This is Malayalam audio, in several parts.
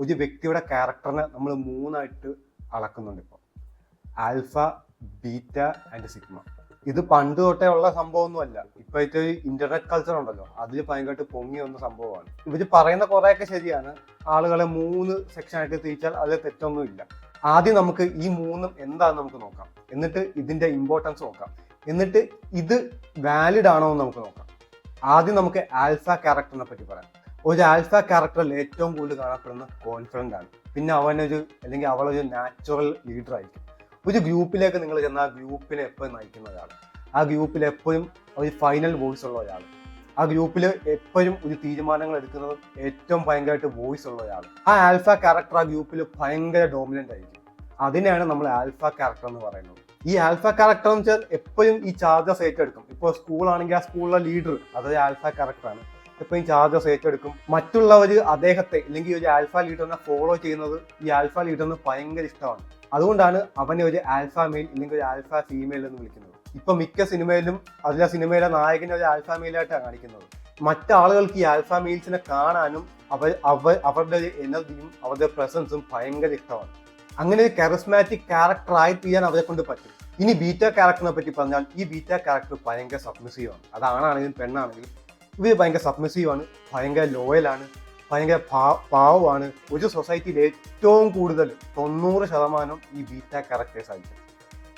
ഒരു വ്യക്തിയുടെ ക്യാരക്ടറിനെ നമ്മൾ മൂന്നായിട്ട് അളക്കുന്നുണ്ട് ഇപ്പോൾ: ആൽഫ, ബീറ്റ ആൻഡ് സിഗ്മ. ഇത് പണ്ട് തൊട്ടേ ഉള്ള സംഭവമൊന്നുമല്ല. ഇപ്പോഴത്തെ ഒരു ഇന്റർനെറ്റ് കൾച്ചർ ഉണ്ടല്ലോ, അതിൽ ഭയങ്കരമായിട്ട് പൊങ്ങി വന്ന സംഭവമാണ്. ഇവർ പറയുന്ന കുറേയൊക്കെ ശരിയാണ്. ആളുകളെ 3 സെക്ഷനായിട്ട് തിരിച്ചാൽ അതിൽ തെറ്റൊന്നുമില്ല. ആദ്യം നമുക്ക് ഈ മൂന്നും എന്താണെന്ന് നമുക്ക് നോക്കാം, എന്നിട്ട് ഇതിന്റെ ഇമ്പോർട്ടൻസ് നോക്കാം, എന്നിട്ട് ഇത് വാലിഡ് ആണോ എന്ന് നമുക്ക് നോക്കാം. ആദ്യം നമുക്ക് ആൽഫ ക്യാരക്ടറിനെ പറ്റി പറയാം. ഒരു ആൽഫ ക്യാരക്ടറിൽ ഏറ്റവും കൂടുതൽ കാണപ്പെടുന്ന കോൺഫിഡൻ്റ് ആണ്. പിന്നെ അവനൊരു അല്ലെങ്കിൽ അവളൊരു നാച്ചുറൽ ലീഡർ ആയിരിക്കും. ഒരു ഗ്രൂപ്പിലേക്ക് നിങ്ങൾ ചെന്നാൽ ആ ഗ്രൂപ്പിനെ എപ്പോഴും നയിക്കുന്ന ഒരാൾ, ആ ഗ്രൂപ്പിൽ എപ്പോഴും ഒരു ഫൈനൽ വോയിസ് ഉള്ള ഒരാൾ, ആ ഗ്രൂപ്പിൽ എപ്പോഴും ഒരു തീരുമാനങ്ങൾ എടുക്കുന്നത് ഏറ്റവും ഭയങ്കരമായിട്ട് വോയിസ് ഉള്ള ഒരാൾ. ആ ആൽഫ ക്യാരക്ടർ ആ ഗ്രൂപ്പിൽ ഭയങ്കര ഡോമിനൻ്റ് ആയിരിക്കും. അതിനെയാണ് നമ്മൾ ആൽഫ ക്യാരക്ടർ എന്ന് പറയുന്നത്. ഈ ആൽഫ ക്യാരക്ടർ എന്ന് വെച്ചാൽ എപ്പോഴും ഈ ചാർജസ് ഏറ്റെടുക്കും. ഇപ്പോൾ സ്കൂളാണെങ്കിൽ ആ സ്കൂളിലെ ലീഡർ അതൊരു ആൽഫ ക്യാരക്ടറാണ്. എപ്പോഴും ചാർജസ് ഏറ്റെടുക്കും. മറ്റുള്ളവർ അദ്ദേഹത്തെ അല്ലെങ്കിൽ ഒരു ആൽഫ ലീഡറിനെ ഫോളോ ചെയ്യുന്നത് ഈ ആൽഫ ലീഡറിന് ഭയങ്കര ഇഷ്ടമാണ്. അതുകൊണ്ടാണ് അവനെ ഒരു ആൽഫ മെയിൽ അല്ലെങ്കിൽ ഒരു ആൽഫ ഫീമെയിൽ എന്ന് വിളിക്കുന്നത്. ഇപ്പൊ മിക്ക സിനിമയിലും അതിലെ സിനിമയിലെ നായകനെ ഒരു ആൽഫ മെയിലായിട്ടാണ് കാണിക്കുന്നത്. മറ്റാളുകൾക്ക് ഈ ആൽഫ മെയിൽസിനെ കാണാനും അവരുടെ എനർജിയും അവരുടെ പ്രസൻസും ഭയങ്കര ഇഷ്ടമാണ്. അങ്ങനെ ഒരു കറിസ്മാറ്റിക് ക്യാരക്ടർ ആയി തീരാൻ അവരെ കൊണ്ട് പറ്റും. ഇനി ബീറ്റ ക്യാരക്ടറിനെ പറ്റി പറഞ്ഞാൽ ഈ ബീറ്റ ക്യാരക്ടർ ഭയങ്കര സബ്മിസീവ് ആണ്. അത് ആണാണെങ്കിലും പെണ്ണാണെങ്കിലും ഇവർ ഭയങ്കര സബ്മിസീവ് ആണ്, ഭയങ്കര ലോയലാണ്, ഭയങ്കര പാവമാണ്. ഒരു സൊസൈറ്റിയിൽ ഏറ്റവും കൂടുതൽ 90% ഈ ബീറ്റ ക്യാരക്ടേഴ്സ് ആയിരിക്കും.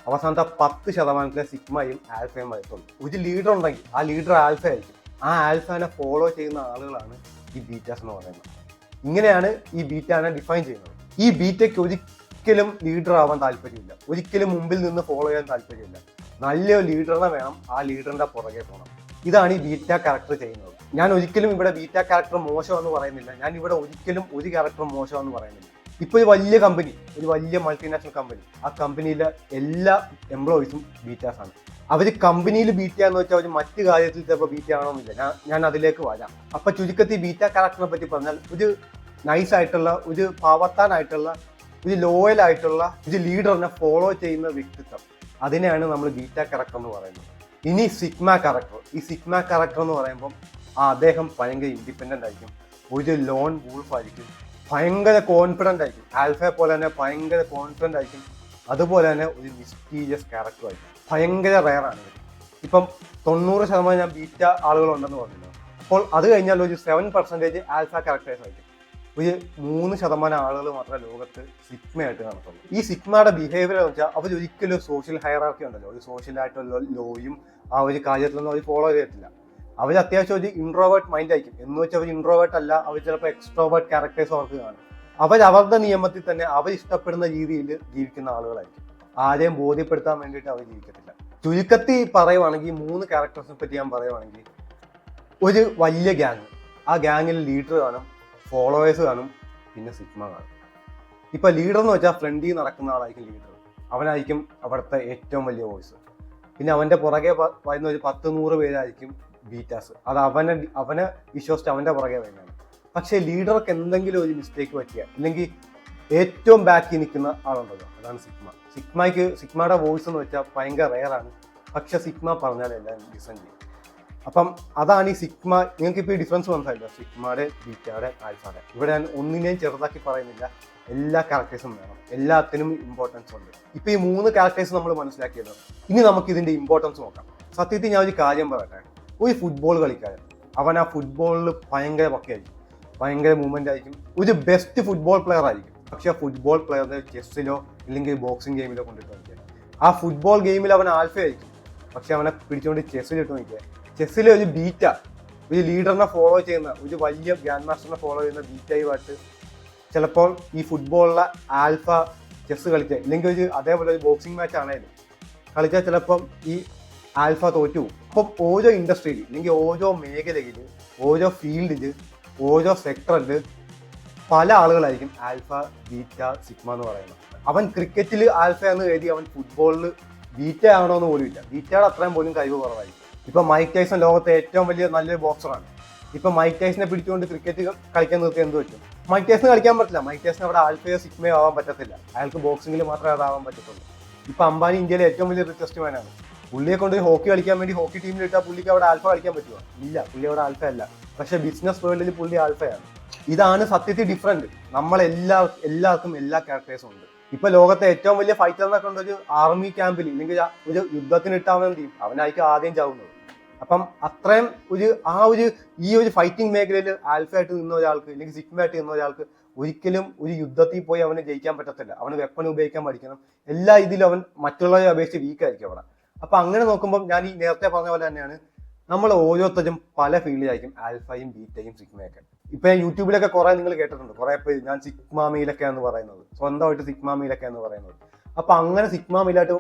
അവസാനത്തെ 10% സിഗ്മയും ആൽഫയും വരത്തുള്ളൂ. ഒരു ലീഡർ ഉണ്ടെങ്കിൽ ആ ലീഡർ ആൽഫ ആയിരിക്കും. ആ ആൽഫനെ ഫോളോ ചെയ്യുന്ന ആളുകളാണ് ഈ ബീറ്റാസ് എന്ന് പറയുന്നത്. ഇങ്ങനെയാണ് ഈ ബീറ്റാനെ ഡിഫൈൻ ചെയ്യുന്നത്. ഈ ബീറ്റയ്ക്ക് ഒരിക്കലും ലീഡർ ആവാൻ താല്പര്യമില്ല, ഒരിക്കലും മുമ്പിൽ നിന്ന് ഫോളോ ചെയ്യാൻ താല്പര്യമില്ല. നല്ലൊരു ലീഡറിനെ വേണം, ആ ലീഡറിന്റെ പുറകെ പോകണം. ഇതാണ് ഈ ബീറ്റ ക്യാരക്ടർ ചെയ്യുന്നത്. ഞാൻ ഒരിക്കലും ഇവിടെ ബീറ്റ ക്യാരക്ടർ മോശമെന്ന് പറയുന്നില്ല. ഞാൻ ഇവിടെ ഒരിക്കലും ഒരു ക്യാരക്ടറും മോശമെന്ന് പറയുന്നില്ല. ഇപ്പൊ ഒരു വലിയ കമ്പനി, ഒരു വലിയ മൾട്ടിനാഷണൽ കമ്പനി, ആ കമ്പനിയിലെ എല്ലാ എംപ്ലോയീസും ബീറ്റാസ് ആണ്. അവർ കമ്പനിയിൽ ബീറ്റ എന്ന് വെച്ചാൽ അവർ മറ്റു കാര്യത്തിൽ ചിലപ്പോൾ ബീറ്റ ആണോന്നില്ല. ഞാൻ അതിലേക്ക് വരാം. അപ്പൊ ചുരുക്കത്തിൽ ബീറ്റ ക്യാരക്ടറിനെ പറ്റി പറഞ്ഞാൽ ഒരു നൈസ് ആയിട്ടുള്ള, ഒരു പാവത്താനായിട്ടുള്ള, ഒരു ലോയൽ ആയിട്ടുള്ള ഒരു ലീഡറിനെ ഫോളോ ചെയ്യുന്ന വ്യക്തിത്വം, അതിനെയാണ് നമ്മൾ ബീറ്റ ക്യാരക്ടർ എന്ന് പറയുന്നത്. ഇനി സിഗ്മ ക്യാരക്ടർ. ഈ സിഗ്മ ക്യാരക്ടർ എന്ന് പറയുമ്പോൾ അദ്ദേഹം ഭയങ്കര ഇൻഡിപെൻഡൻ്റ് ആയിരിക്കും, ഒരു ലോൺ വൂൾഫ് ആയിരിക്കും, ഭയങ്കര കോൺഫിഡൻ്റ് ആയിരിക്കും. ആൽഫയെ പോലെ തന്നെ ഭയങ്കര കോൺഫിഡൻ്റ് ആയിരിക്കും. അതുപോലെ തന്നെ ഒരു മിസ്റ്റീരിയസ് ക്യാരക്ടർ ആയിരിക്കും. ഭയങ്കര റെയറാണ് ഇത്. ഇപ്പം 90% ഞാൻ ബീറ്റ ആളുകളുണ്ടെന്ന് പറഞ്ഞില്ല. അപ്പോൾ അത് കഴിഞ്ഞാൽ ഒരു 7% ആൽഫ ക്യാരക്ടേഴ്സ് ആയിരിക്കും. ഒരു 3% ആളുകൾ മാത്രമേ ലോകത്ത് സിഗ്മയായിട്ട് കാണത്തുള്ളൂ. ഈ സിഗ്മയുടെ ബിഹേവിയർ എന്ന് വെച്ചാൽ അവർ ഒരിക്കലും സോഷ്യൽ ഹയറാർക്കി ഉണ്ടല്ലോ, ഒരു സോഷ്യലായിട്ടുള്ള ലോയും ആ ഒരു കാര്യത്തിലൊന്നും അവർ ഫോളോ ചെയ്യത്തില്ല. അവർ അത്യാവശ്യം ഒരു ഇൻട്രോവേർട്ട് മൈൻഡ് ആയിരിക്കും. എന്ന് വെച്ചാൽ അവർ ഇൻട്രോവേർട്ട് അല്ല, അവർ ചിലപ്പോൾ എക്സ്ട്രോവേർട്ട് ക്യാരക്ടേഴ്സ് അവർക്ക് കാണും. അവരുടെ നിയമത്തിൽ തന്നെ അവർ ഇഷ്ടപ്പെടുന്ന രീതിയിൽ ജീവിക്കുന്ന ആളുകളായിരിക്കും. ആരെയും ബോധ്യപ്പെടുത്താൻ വേണ്ടിയിട്ട് അവർ ജീവിക്കത്തില്ല. ചുരുക്കത്തിൽ പറയുവാണെങ്കിൽ 3 ക്യാരക്ടേഴ്സിനെ പറ്റി ഞാൻ പറയുവാണെങ്കിൽ, ഒരു വലിയ ഗ്യാങ്, ആ ഗ്യാങ്ങിൽ ലീഡർ കാണും, ഫോളോവേഴ്സ് കാണും, പിന്നെ സിഗ്മ കാണും. ഇപ്പൊ ലീഡർ എന്ന് വെച്ചാൽ ഫ്രണ്ടിൽ നടക്കുന്ന ആളായിരിക്കും ലീഡർ. അവനായിരിക്കും അവിടുത്തെ ഏറ്റവും വലിയ വോയിസ്. പിന്നെ അവന്റെ പുറകെ വരുന്ന ഒരു 10-100 പേരായിരിക്കും ബീറ്റാസ്. അത് അവനെ വിശ്വസിച്ച് അവന്റെ പുറകെ വരുന്നതാണ്. പക്ഷേ ലീഡർക്ക് എന്തെങ്കിലും ഒരു മിസ്റ്റേക്ക് പറ്റിയ, അല്ലെങ്കിൽ ഏറ്റവും ബാക്കിൽ നിൽക്കുന്ന ആളുണ്ടല്ലോ, അതാണ് സിഗ്മ. സിഗ്മയുടെ വോയിസ് എന്ന് വെച്ചാൽ ഭയങ്കര റെയറാണ്. പക്ഷെ സിഗ്മ പറഞ്ഞാൽ എല്ലാം ലിസൺ ചെയ്യും. അപ്പം അതാണ് ഈ സിഗ്മ. നിങ്ങൾക്ക് ഇപ്പോൾ ഈ ഡിഫറൻസ് മനസ്സിലായില്ല, സിഗ്മയുടെ, ബീറ്റയുടെ, ആൽഫയുടെ. ഇവിടെ ഞാൻ ഒന്നിനെയും ചെറുതാക്കി പറയുന്നില്ല. എല്ലാ ക്യാരക്ടേഴ്സും വേണം, എല്ലാത്തിനും ഇമ്പോർട്ടൻസ് ഉണ്ട്. ഇപ്പൊ ഈ 3 ക്യാരക്ടേഴ്സ് നമ്മൾ മനസ്സിലാക്കിയത്. ഇനി നമുക്ക് ഇതിന്റെ ഇമ്പോർട്ടൻസ് നോക്കാം. സത്യത്തിൽ ഞാൻ ഒരു കാര്യം പറയട്ടെ. ഒരു ഫുട്ബോൾ കളിക്കാരൻ, അവൻ ആ ഫുട്ബോളിൽ ഭയങ്കര പക്കയായിരിക്കും, ഭയങ്കര മൂവ്മെന്റ് ആയിരിക്കും, ഒരു ബെസ്റ്റ് ഫുട്ബോൾ പ്ലെയർ ആയിരിക്കും. പക്ഷെ ആ ഫുട്ബോൾ പ്ലെയറിനെ ചെസ്സിലോ അല്ലെങ്കിൽ ബോക്സിംഗ് ഗെയിമിലോ കൊണ്ടിട്ട് നോക്കിയാൽ ആ ഫുട്ബോൾ ഗെയിമിൽ അവൻ ആൽഫ ആയിരിക്കും. പക്ഷെ അവനെ പിടിച്ചുകൊണ്ട് ചെസ്സിലിട്ട് നോക്കിയാൽ ചെസ്സിലെ ഒരു ബീറ്റ, ഒരു ലീഡറിനെ ഫോളോ ചെയ്യുന്ന, ഒരു വലിയ ഗ്രാൻഡ് മാസ്റ്ററിനെ ഫോളോ ചെയ്യുന്ന ബീറ്റയുമായിട്ട് ചിലപ്പോൾ ഈ ഫുട്ബോളിലെ ആൽഫ ചെസ് കളിച്ചാൽ, ഇല്ലെങ്കിൽ ഒരു അതേപോലെ ഒരു ബോക്സിംഗ് മാച്ച് ആണെങ്കിലും കളിച്ചാൽ ചിലപ്പം ഈ ആൽഫ തോറ്റു പോകും. അപ്പം ഓരോ ഇൻഡസ്ട്രിയിൽ അല്ലെങ്കിൽ ഓരോ മേഖലയിൽ, ഓരോ ഫീൽഡിൽ, ഓരോ സെക്ടറിൽ പല ആളുകളായിരിക്കും ആൽഫ, ബീറ്റ, സിഗ്മ എന്ന് പറയുന്നത്. അവൻ ക്രിക്കറ്റിൽ ആൽഫ എന്ന് എഴുതി അവൻ ഫുട്ബോളിൽ ബീറ്റ ആണോ എന്ന് പോലും ഇല്ല. ബീറ്റയുടെ അത്രയും പോലും കഴിവ് കുറവായിരിക്കും. ഇപ്പൊ മൈക്ക് ടൈസൺ ലോകത്തെ ഏറ്റവും വലിയ നല്ലൊരു ബോക്സറാണ്. ഇപ്പൊ മൈക്ക് ടൈസനെ പിടിച്ചുകൊണ്ട് ക്രിക്കറ്റ് കളിക്കാൻ നിർത്തി എന്ത് പറ്റും? മൈക്ക് ടൈസന് കളിക്കാൻ പറ്റില്ല. മൈക്ക് ടൈസന് അവിടെ ആൽഫയോ സിഗ്മയോ ആവാൻ പറ്റത്തില്ല. അയാൾക്ക് ബോക്സിംഗിൽ മാത്രമേ അതാവാൻ പറ്റത്തുള്ളൂ. ഇപ്പൊ അംബാനി ഇന്ത്യയിലെ ഏറ്റവും വലിയ റിച്ചസ്റ്റ് മാനാണ്. പുള്ളിയെ കൊണ്ട് ഹോക്കി കളിക്കാൻ വേണ്ടി ഹോക്കി ടീമിൽ ഇട്ടാൽ പുള്ളിക്ക് അവിടെ ആൽഫ കളിക്കാൻ പറ്റുമോ? ഇല്ല, പുള്ളി അവിടെ ആൽഫ അല്ല. പക്ഷെ ബിസിനസ് വേൾഡിൽ പുള്ളി ആൽഫയാണ്. ഇതാണ് സത്യത്തിൽ ഡിഫറെന്റ്. എല്ലാവർക്കും എല്ലാ ക്യാരക്ടേഴ്സും ഉണ്ട്. ഇപ്പൊ ലോകത്തെ ഏറ്റവും വലിയ ഫൈറ്റർ എന്നൊക്കെ ഉണ്ട് ഒരു ആർമി ക്യാമ്പിൽ ഇല്ലെങ്കിൽ ഒരു യുദ്ധത്തിന് ഇട്ടാവൻ എന്ത് ചെയ്യും, അവനായിരിക്കും ആദ്യം ചാവുന്നത്. അപ്പം അത്രയും ഈ ഒരു ഫൈറ്റിംഗ് മേഖലയിൽ ആൽഫ ആയിട്ട് നിന്ന ഒരാൾക്ക് അല്ലെങ്കിൽ സിഗ്മ ആയിട്ട് നിന്ന ഒരാൾക്ക് ഒരിക്കലും ഒരു യുദ്ധത്തിൽ പോയി അവന് ജയിക്കാൻ പറ്റത്തില്ല. അവന് വെപ്പൺ ഉപയോഗിക്കാൻ പഠിക്കണം. എല്ലാ ഇതിലും അവൻ മറ്റുള്ളവരെ അപേക്ഷിച്ച് വീക്കായിരിക്കും അവിടെ. അപ്പൊ അങ്ങനെ നോക്കുമ്പോൾ ഞാൻ ഈ നേരത്തെ പറഞ്ഞ പോലെ തന്നെയാണ് നമ്മൾ ഓരോരുത്തരും പല ഫീൽഡിലായിരിക്കും, ആൽഫയും ബീറ്റയും സിഗ്മയൊക്കെ. ഇപ്പൊ ഞാൻ യൂട്യൂബിലൊക്കെ കുറെ നിങ്ങൾ കേട്ടിട്ടുണ്ട്, കുറെ പേര് ഞാൻ സിഗ്മ മീലൊക്കെ എന്ന് പറയുന്നത്, സ്വന്തമായിട്ട് സിഗ്മ മീലൊക്കെ എന്ന് പറയുന്നത്. അപ്പൊ അങ്ങനെ സിഗ്മ മീലായിട്ട്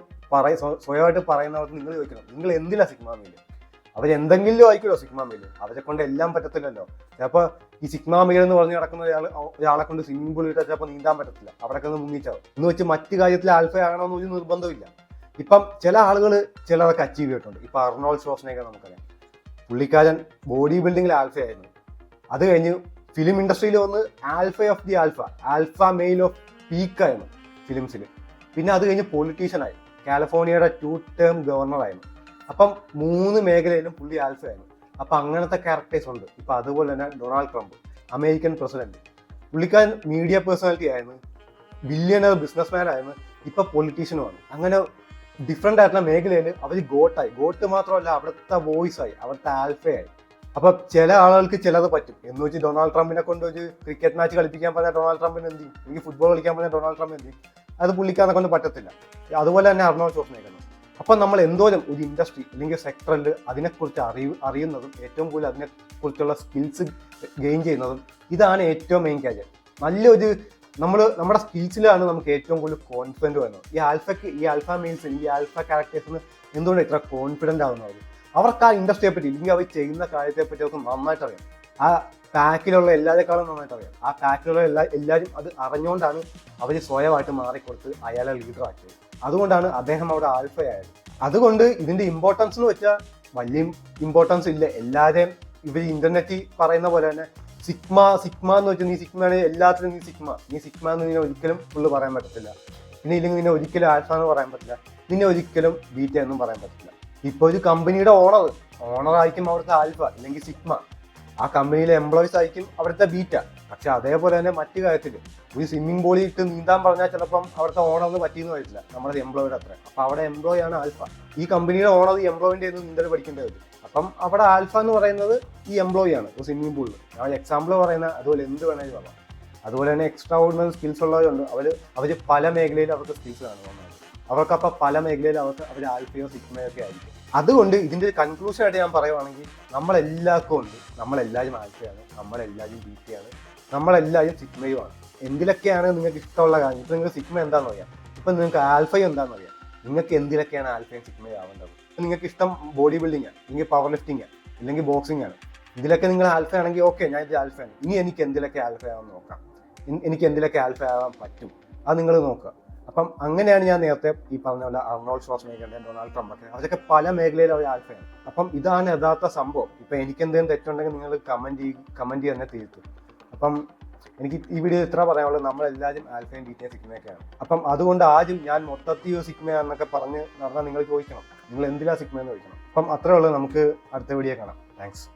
സ്വയമായിട്ട് പറയുന്നവർക്ക് നിങ്ങൾ ചോദിക്കണം, നിങ്ങൾ എന്തിലാ സിഗ്മ മീല്? അവരെന്തെങ്കിലും ആയിക്കോ സിഗ്മ മീല്, അവരെ കൊണ്ട് എല്ലാം പറ്റത്തില്ലല്ലോ. ചിലപ്പോൾ ഈ സിഗ്മ മീൽ എന്ന് പറഞ്ഞ് നടക്കുന്ന ഒരാളെ കൊണ്ട് സ്വിമ്മിംഗ് പൂളിൽ ഇട്ടാൽ ചിലപ്പോൾ നീന്താൻ പറ്റത്തില്ല, അവിടെയൊക്കെ ഒന്ന് മുങ്ങിച്ചാവും. എന്ന് വെച്ച് മറ്റു കാര്യത്തിൽ ആൽഫ ആകണമെന്ന് ഒരു നിർബന്ധമില്ല. ഇപ്പം ചില ആളുകൾ ചിലതൊക്കെ അച്ചീവ് ചെയ്തിട്ടുണ്ട്. ഇപ്പൊ അർണോൾഡ് ഷ്വാർസ്നെഗർ നമുക്കറിയാം, പുള്ളിക്കാരൻ ബോഡി ബിൽഡിങ്ങിൽ ആൽഫയായിരുന്നു. അത് കഴിഞ്ഞ് ഫിലിം ഇൻഡസ്ട്രിയിൽ വന്ന് alpha of the alpha male of പീക്കായിരുന്നു ഫിലിംസിൽ. പിന്നെ അത് കഴിഞ്ഞ് പൊളിറ്റീഷ്യനായി, കാലിഫോർണിയയുടെ 2 ടേം ഗവർണറായിരുന്നു. അപ്പം 3 മേഖലയിലും പുള്ളി ആൽഫയായിരുന്നു. അപ്പൊ അങ്ങനത്തെ ക്യാരക്ടേഴ്സ് ഉണ്ട്. ഇപ്പൊ അതുപോലെ തന്നെ ഡൊണാൾഡ് ട്രംപ്, അമേരിക്കൻ പ്രസിഡന്റ്, പുള്ളിക്കാരൻ മീഡിയ പേഴ്സണാലിറ്റി ആയിരുന്നു, ബില്യണർ ബിസിനസ്മാൻ ആയിരുന്നു, ഇപ്പൊ പൊളിറ്റീഷ്യനുമാണ്. അങ്ങനെ ഡിഫറെന്റ് ആയിട്ടുള്ള മേഖലയിൽ അവർ ഗോട്ട് മാത്രമല്ല അവിടുത്തെ വോയിസ് ആയി, അവിടുത്തെ ആൽഫയായി. അപ്പൊ ചില ആളുകൾക്ക് ചിലത് പറ്റും എന്ന് വെച്ച് ഡൊണാൾഡ് ട്രംപിനെ കൊണ്ട് ഒരു ക്രിക്കറ്റ് മാച്ച് കളിപ്പിക്കാൻ പറഞ്ഞാൽ ഡൊണാൾഡ് ട്രംപിന് എന്ത് ചെയ്യും, എനിക്ക് ഫുട്ബോൾ കളിക്കാൻ പറഞ്ഞാൽ ഡൊണാൾഡ് ട്രംപ് എന്ത് ചെയ്യും, അത് പുള്ളിക്കാരനെ കൊണ്ട് പറ്റത്തില്ല. അതുപോലെ തന്നെ അർണോൾഡ് ഷ്വാർസ്നെഗർ. അപ്പൊ നമ്മൾ എന്തോരം ഒരു ഇൻഡസ്ട്രി അല്ലെങ്കിൽ സെക്ടറിൽ അതിനെക്കുറിച്ച് അറിയുന്നതും ഏറ്റവും കൂടുതൽ അതിനെക്കുറിച്ചുള്ള സ്കിൽസ് ഗെയിൻ ചെയ്യുന്നതും ഇതാണ് ഏറ്റവും മെയിൻ കാര്യം. നല്ലൊരു നമ്മുടെ സ്കിൽസിലാണ് നമുക്ക് ഏറ്റവും കൂടുതൽ കോൺഫിഡൻറ്റ് വരുന്നത്. ഈ ആൽഫ മെയിൽസിന്, ഈ ആൽഫ ക്യാരക്ടേഴ്സിന് എന്തുകൊണ്ട് ഇത്ര കോൺഫിഡൻ്റ് ആവുന്നത്? അവർക്ക് ആ ഇൻഡസ്ട്രിയെ പറ്റി ഇല്ലെങ്കിൽ അവർ ചെയ്യുന്ന കാര്യത്തെ പറ്റി അവർക്ക് നന്നായിട്ട് അറിയാം. ആ പാക്കിലുള്ള എല്ലാവരെക്കാളും നന്നായിട്ട് അറിയാം. ആ പാക്കിലുള്ള എല്ലാവരും അത് അറിഞ്ഞുകൊണ്ടാണ് അവർ സ്വയമായിട്ട് മാറിക്കൊടുത്ത് അയാളെ ലീഡറാക്കിയത്. അതുകൊണ്ടാണ് അദ്ദേഹം അവിടെ ആൽഫയായത്. അതുകൊണ്ട് ഇതിന്റെ ഇമ്പോർട്ടൻസ് എന്ന് വെച്ചാൽ വലിയ ഇമ്പോർട്ടൻസ് ഇല്ല. എല്ലാവരെയും ഇവർ ഇന്റർനെറ്റിൽ പറയുന്ന പോലെ തന്നെ സിഗ്മ എന്ന് വെച്ചാൽ നീ സിഗ്മയാണ് എല്ലാത്തിനും, നീ സിഗ്മ എന്ന് നിന്നെ ഒരിക്കലും ഫുള്ള് പറയാൻ പറ്റത്തില്ല. പിന്നെ ഇല്ലെങ്കിൽ നിന്നെ ഒരിക്കലും ആൽഫ എന്ന് പറയാൻ പറ്റില്ല, നിന്നെ ഒരിക്കലും ബീറ്റ എന്നും പറയാൻ പറ്റില്ല. ഇപ്പൊ ഒരു കമ്പനിയുടെ ഓണർ ആയിരിക്കും അവിടുത്തെ ആൽഫ അല്ലെങ്കിൽ സിഗ്മ, ആ കമ്പനിയിലെ എംപ്ലോയീസ് ആയിരിക്കും അവിടുത്തെ ബീറ്റ. പക്ഷെ അതേപോലെ തന്നെ മറ്റു കാര്യത്തിൽ ഒരു സ്വിമ്മിംഗ് പൂളിൽ ഇട്ട് നീന്താൻ പറഞ്ഞാൽ ചിലപ്പം അവിടുത്തെ ഓണറിന് പറ്റിയെന്ന് വരില്ല, നമ്മുടെ എംപ്ലോയിയുടെ അത്ര. അപ്പൊ അവിടെ എംപ്ലോയി ആണ് ആൽഫ. ഈ കമ്പനിയുടെ ഓണർ ഈ എംപ്ലോയിന്റെ നീന്തൽ പഠിക്കേണ്ടി വരും. അപ്പം അവിടെ ആൽഫ എന്ന് പറയുന്നത് ഈ എംപ്ലോയി ആണ് ഒരു സ്വിമ്മിംഗ് പൂളിൽ. ഞാൻ എക്സാമ്പിൾ പറയുന്ന അതുപോലെ എന്ത് വേണമെങ്കിലും പറയാം. അതുപോലെ തന്നെ എക്സ്ട്രാ ഓർഡിനറി സ്കിൽസ് ഉള്ളവരുണ്ട്. അവർ പല മേഖലയിൽ അവർക്ക് സ്കിൽസ് കാണുന്നത്. അവർക്കപ്പോൾ പല മേഖലയിൽ അവർ ആൽഫയോ സിഗ്മയോ ഒക്കെ ആയിരിക്കും. അതുകൊണ്ട് ഇതിന്റെ ഒരു കൺക്ലൂഷൻ ആയിട്ട് ഞാൻ പറയുവാണെങ്കിൽ നമ്മളെല്ലാവർക്കും ഉണ്ട്, നമ്മളെല്ലാവരും ആൽഫയാണ്, നമ്മളെല്ലാവരും ബീറ്റയാണ്, നമ്മളെല്ലാവരും സിഗ്മയുമാണ്. എന്തിലൊക്കെയാണ് നിങ്ങൾക്ക് ഇഷ്ടമുള്ള കാര്യം. ഇപ്പം നിങ്ങൾക്ക് സിഗ്മ എന്താണെന്ന് അറിയാം, ഇപ്പം നിങ്ങൾക്ക് ആൽഫയും എന്താണെന്ന് അറിയാം. നിങ്ങൾക്ക് എന്തിലൊക്കെയാണ് ആൽഫയും സിഗ്മയും ആവേണ്ടത്. നിങ്ങൾക്ക് ഇഷ്ടം ബോഡി ബിൽഡിംഗ് ആണ്, അല്ലെങ്കിൽ പവർ ലിഫ്റ്റിംഗ് ആണ്, അല്ലെങ്കിൽ ബോക്സിംഗ് ആണ്. ഇതിലൊക്കെ നിങ്ങൾ ആൽഫ ആണെങ്കിൽ ഓക്കെ, ഞാൻ ഇത് ആൽഫയാണ്, ഇനി എനിക്ക് എന്തിലൊക്കെ ആൽഫ ആവാൻ നോക്കാം, എനിക്ക് എന്തിലൊക്കെ ആൽഫ ആവാൻ പറ്റും, അത് നിങ്ങൾ നോക്കുക. അപ്പം അങ്ങനെയാണ് ഞാൻ നേരത്തെ ഈ പറഞ്ഞ പോലെ അർണോൾഡ് ഷ്വാർസ്നെഗറിന്റെ, ഡൊണാൾഡ് ട്രംപൊക്കെ അവരൊക്കെ പല മേഖലയിൽ അവർ ആൽഫയാണ്. അപ്പം ഇതാണ് യഥാർത്ഥ സംഭവം. ഇപ്പൊ എനിക്ക് എന്തെങ്കിലും തെറ്റുണ്ടെങ്കിൽ നിങ്ങൾ കമന്റ് തന്നെ തീർത്തും. അപ്പം എനിക്ക് ഈ വീഡിയോ ഇത്ര പറയാനുള്ളത്, നമ്മളെല്ലാവരും ആൽഫയും ബീറ്റയും സിഗ്മയൊക്കെയാണ്. അപ്പം അതുകൊണ്ട് ആദ്യം ഞാൻ മൊത്തത്തിൽ സിഗ്മയാണെന്നൊക്കെ പറഞ്ഞ് നടന്നാൽ നിങ്ങൾ ചോദിക്കണം, നിങ്ങൾ എന്തിലാ സിഗ്മ എന്ന് ചോദിക്കണം. അപ്പം അത്രേ ഉള്ളൂ. നമുക്ക് അടുത്ത വീഡിയോ കാണാം. താങ്ക്സ്.